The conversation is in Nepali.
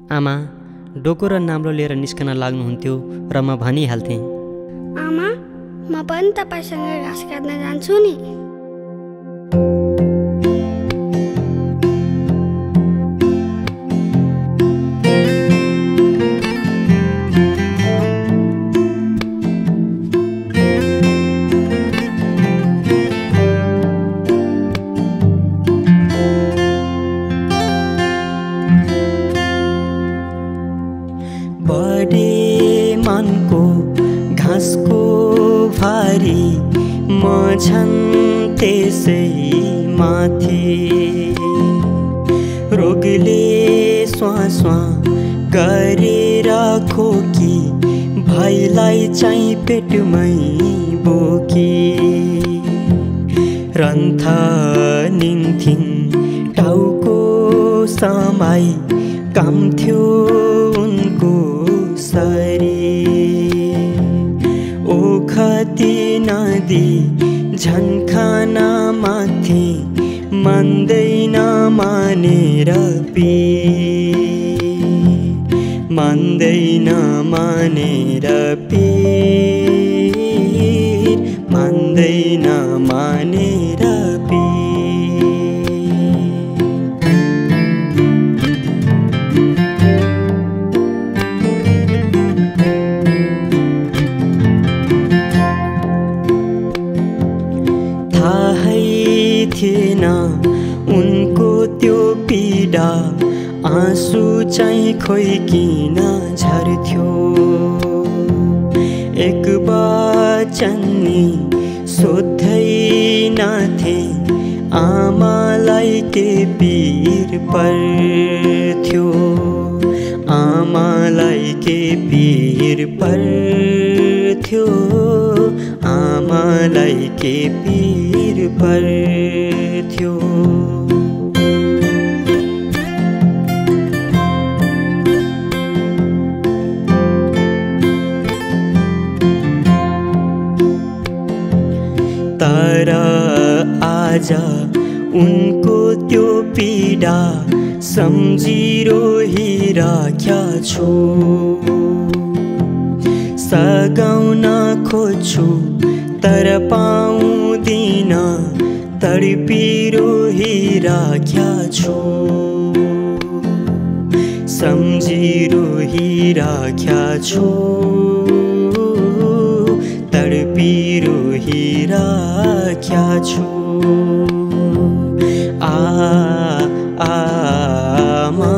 आमा डोको र नाम्लो लिएर निस्कन लाग्नुहुन्थ्यो र म भनिहाल्थेँ, आमा म पनि तपाईसँग घाँस काट्न जान्छु नि। बढे मनको घाँसको भारी म झन् त्यसै माथि, रोगले स्वास्वा गरेर खोकी भाइलाई चाहिँ पेटमै बोकी, रन्थ निन्थिन् टाउको समाई काम थियो उनको शरीर, ओखती नदी झन्खाना माथे मान्दैन मानेर पीर, मान्दैन मानेर पीर, मान्दैन मानेर पीर। थिएन उनको त्यो पीडा, आँसु चाहिँ खोइ किन झर्थ्यो, एक वचन नि सोध्दैनथे आमालाई के पीर पर्थ्यो, आमालाई के पीर पर्थ्यो, आमालाई के पीर पर्थ्यो। तर आज उनको त्यो पीडा सम्झिरहेका छु, सघाउन खोज्छु तर पाउँदिन, तडपिरहेका छु, सम्झिरहेका छु, तडपिरहेका छु। आमा